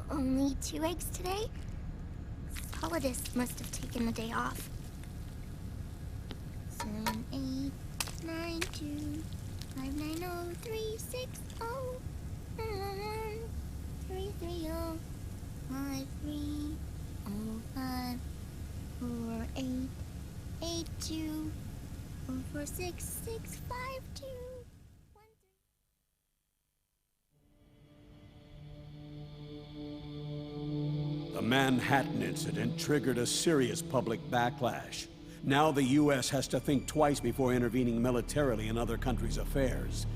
Only 2 eggs today? Solidus must have taken the day off. 7, 8, 9, 2, 5, 9, 0, 3, 6, 0, 3, 3, 0, 5, 3, 0, 5, 4, 8, 8, 2, 4, 4, 6, 6, 5, 2, 1, 3. The Manhattan incident triggered a serious public backlash. Now the U.S. has to think twice before intervening militarily in other countries' affairs.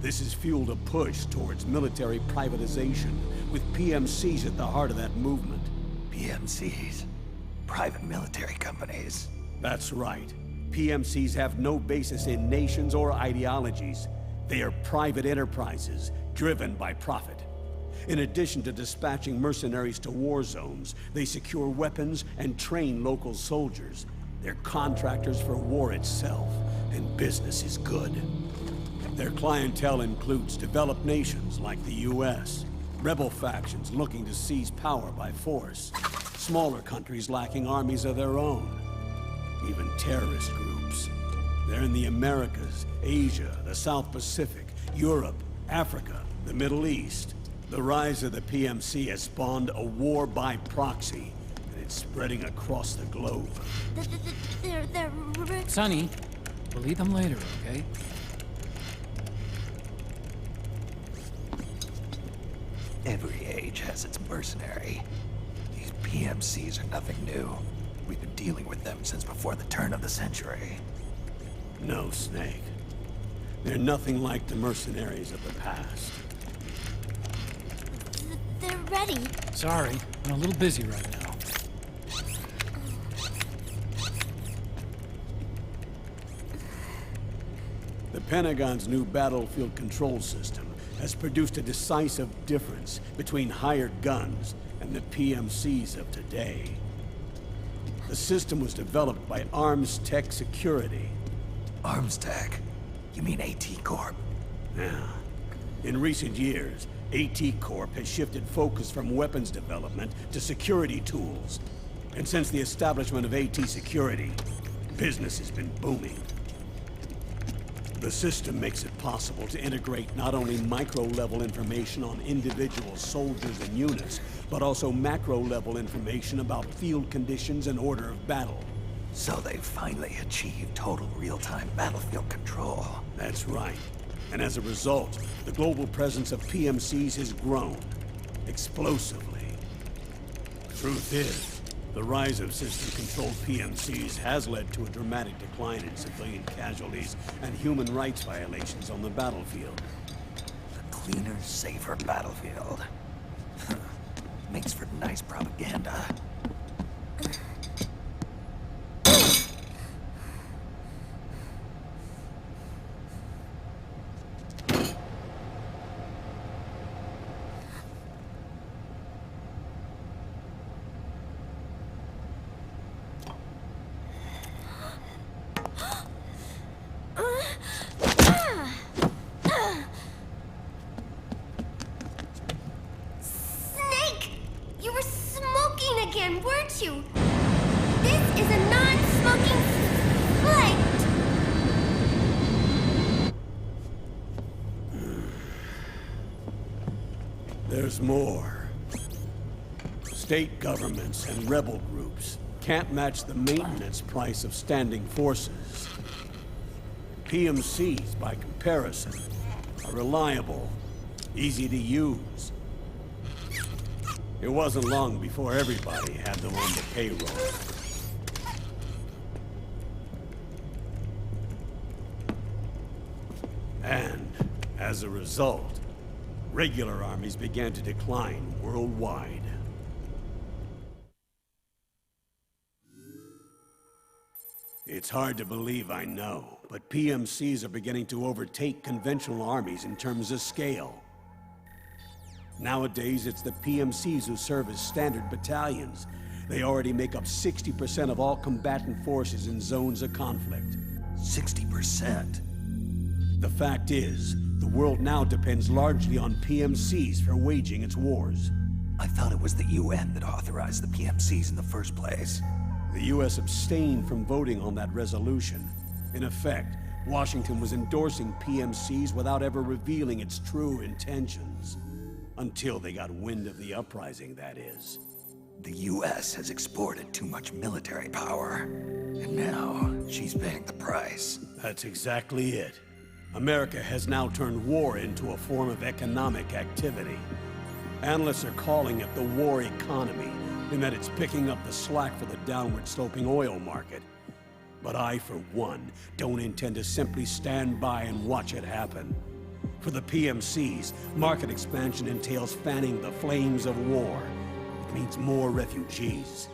This has fueled a push towards military privatization, with PMCs at the heart of that movement. PMCs? Private military companies? That's right. PMCs have no basis in nations or ideologies. They are private enterprises, driven by profit. In addition to dispatching mercenaries to war zones, they secure weapons and train local soldiers. They're contractors for war itself, and business is good. Their clientele includes developed nations like the U.S., rebel factions looking to seize power by force, smaller countries lacking armies of their own, even terrorist groups. They're in the Americas, Asia, the South Pacific, Europe, Africa, the Middle East. The rise of the PMC has spawned a war by proxy, and it's spreading across the globe. They're... Sonny, we'll eat them later, okay? Every age has its mercenary. These PMCs are nothing new. We've been dealing with them since before the turn of the century. No, Snake. They're nothing like the mercenaries of the past. They're ready. Sorry, I'm a little busy right now. The Pentagon's new battlefield control system has produced a decisive difference between hired guns and the PMCs of today. The system was developed by Arms Tech Security. Arms Tech? You mean AT Corp? Yeah. In recent years, AT Corp has shifted focus from weapons development to security tools. And since the establishment of AT Security, business has been booming. The system makes it possible to integrate not only micro-level information on individual soldiers and units, but also macro-level information about field conditions and order of battle. So they've finally achieved total real-time battlefield control. That's right. And as a result, the global presence of PMCs has grown explosively. Truth is, the rise of system-controlled PMCs has led to a dramatic decline in civilian casualties and human rights violations on the battlefield. A cleaner, safer battlefield. Makes for nice propaganda. Weren't you? This is a non-smoking flight! There's more. State governments and rebel groups can't match the maintenance price of standing forces. PMCs, by comparison, are reliable, easy to use. It wasn't long before everybody had them on the payroll. And, as a result, regular armies began to decline worldwide. It's hard to believe, I know, but PMCs are beginning to overtake conventional armies in terms of scale. Nowadays, it's the PMCs who serve as standard battalions. They already make up 60% of all combatant forces in zones of conflict. 60%? The fact is, the world now depends largely on PMCs for waging its wars. I thought it was the UN that authorized the PMCs in the first place. The U.S. abstained from voting on that resolution. In effect, Washington was endorsing PMCs without ever revealing its true intentions. Until they got wind of the uprising, that is. The US has exported too much military power, and now she's paying the price. That's exactly it. America has now turned war into a form of economic activity. Analysts are calling it the war economy, in that it's picking up the slack for the downward-sloping oil market. But I, for one, don't intend to simply stand by and watch it happen. For the PMCs, market expansion entails fanning the flames of war. It means more refugees.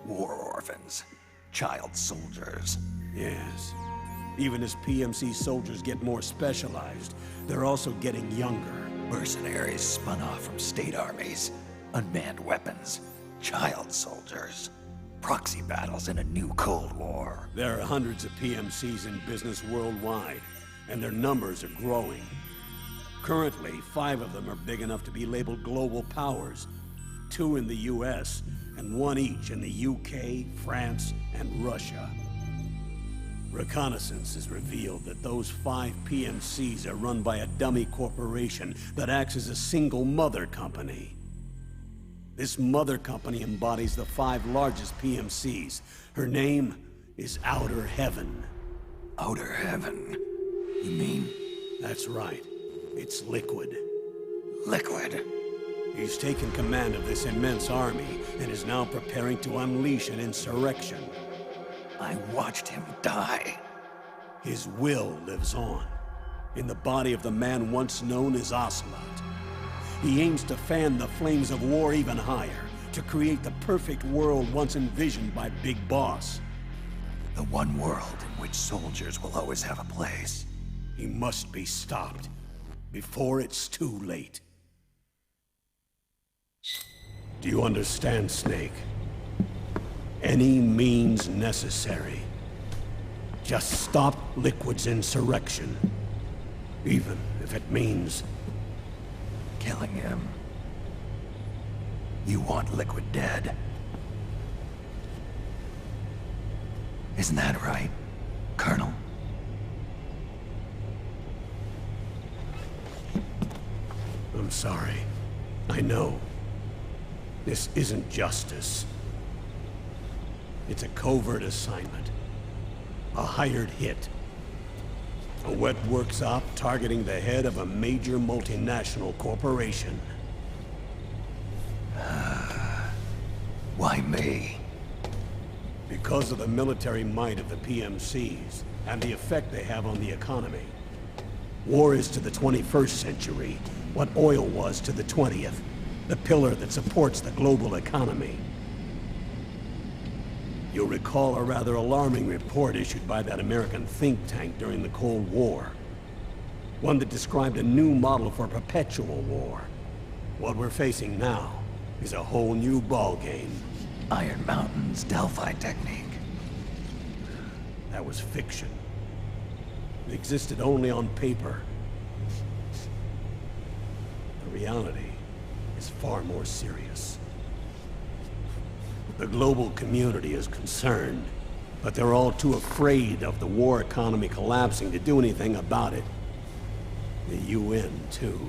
War orphans. Child soldiers. Yes. Even as PMC soldiers get more specialized, they're also getting younger. Mercenaries spun off from state armies. Unmanned weapons. Child soldiers. Proxy battles in a new Cold War. There are hundreds of PMCs in business worldwide, and their numbers are growing. Currently, 5 of them are big enough to be labeled global powers. 2 in the US, and 1 each in the UK, France, and Russia. Reconnaissance has revealed that those 5 PMCs are run by a dummy corporation that acts as a single mother company. This mother company embodies the 5 largest PMCs. Her name is Outer Heaven. Outer Heaven? You mean? That's right. It's Liquid. Liquid? He's taken command of this immense army and is now preparing to unleash an insurrection. I watched him die. His will lives on, in the body of the man once known as Ocelot. He aims to fan the flames of war even higher, to create the perfect world once envisioned by Big Boss. The one world in which soldiers will always have a place. He must be stopped, before it's too late. Do you understand, Snake? Any means necessary. Just stop Liquid's insurrection. Even if it means killing him. You want Liquid dead? Isn't that right, Colonel? I'm sorry. I know. This isn't justice. It's a covert assignment. A hired hit. A wet works op targeting the head of a major multinational corporation. Why me? Because of the military might of the PMCs, and the effect they have on the economy. War is to the 21st century what oil was to the 20th, the pillar that supports the global economy. You'll recall a rather alarming report issued by that American think tank during the Cold War. One that described a new model for perpetual war. What we're facing now is a whole new ballgame. Iron Mountain's Delphi technique. That was fiction. It existed only on paper. The reality is far more serious. The global community is concerned, but they're all too afraid of the war economy collapsing to do anything about it. The UN, too.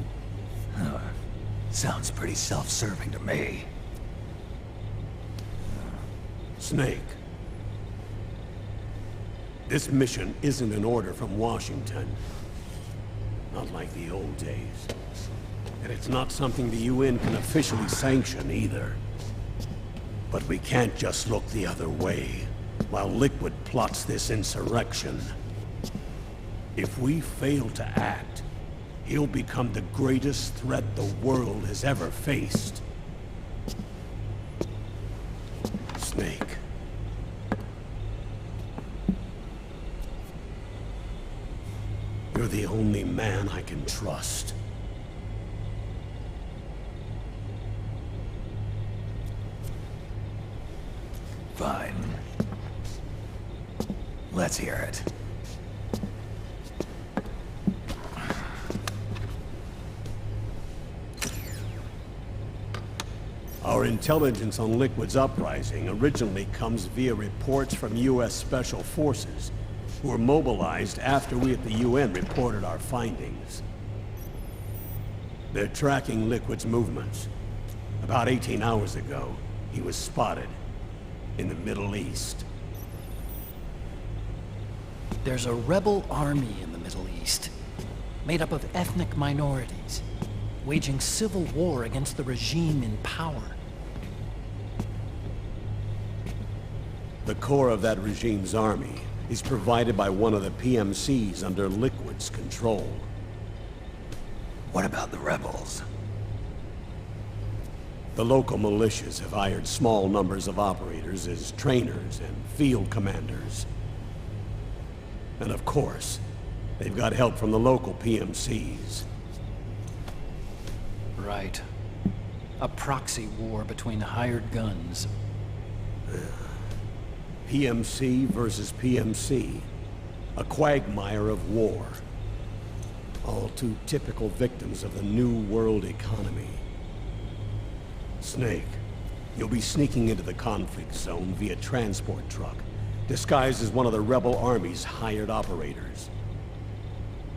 Sounds pretty self-serving to me. Snake. This mission isn't an order from Washington. Not like the old days. And it's not something the UN can officially sanction either. But we can't just look the other way, while Liquid plots this insurrection. If we fail to act, he'll become the greatest threat the world has ever faced. Snake. You're the only man I can trust. Fine. Let's hear it. Our intelligence on Liquid's uprising originally comes via reports from U.S. Special Forces, who were mobilized after we at the UN reported our findings. They're tracking Liquid's movements. About 18 hours ago, he was spotted in the Middle East. There's a rebel army in the Middle East, made up of ethnic minorities, waging civil war against the regime in power. The core of that regime's army is provided by one of the PMCs under Liquid's control. What about the rebels? The local militias have hired small numbers of operators as trainers and field commanders. And of course, they've got help from the local PMCs. Right. A proxy war between hired guns. PMC versus PMC. A quagmire of war. All too typical victims of the new world economy. Snake, you'll be sneaking into the conflict zone via transport truck, disguised as one of the rebel army's hired operators.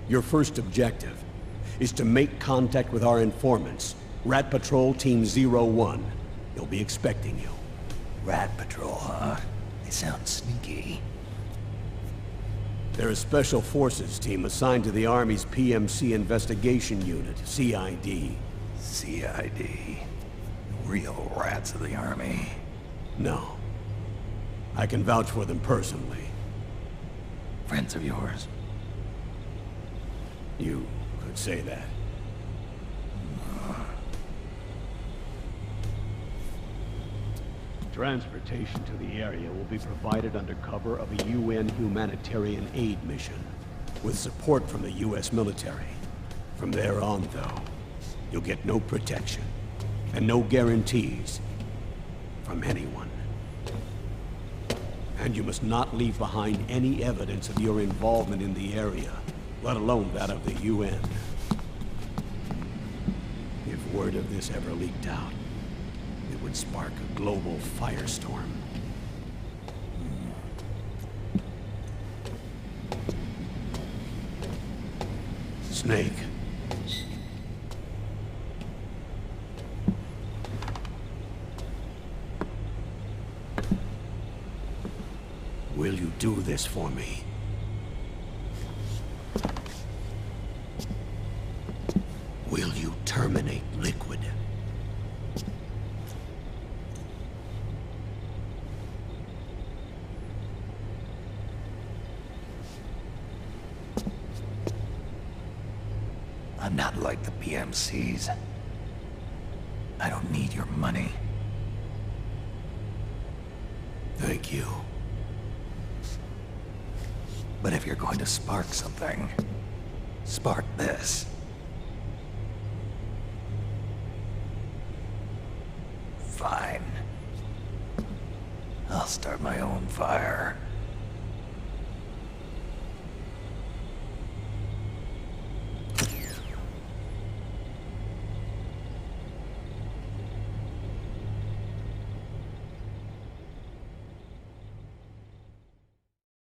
Your first objective is to make contact with our informants, Rat Patrol Team 01. They'll be expecting you. Rat Patrol, huh? They sound sneaky. They're a special forces team assigned to the Army's PMC Investigation Unit, CID. CID. Real rats of the Army. No. I can vouch for them personally. Friends of yours? You could say that. Transportation to the area will be provided under cover of a UN humanitarian aid mission, with support from the US military. From there on, though, you'll get no protection, and no guarantees from anyone. And you must not leave behind any evidence of your involvement in the area, let alone that of the UN. If word of this ever leaked out, it would spark a global firestorm. Snake. Will you do this for me? Will you terminate Liquid? I'm not like the PMCs. I don't need your money. Thank you. But if you're going to spark something, spark this. Fine. I'll start my own fire.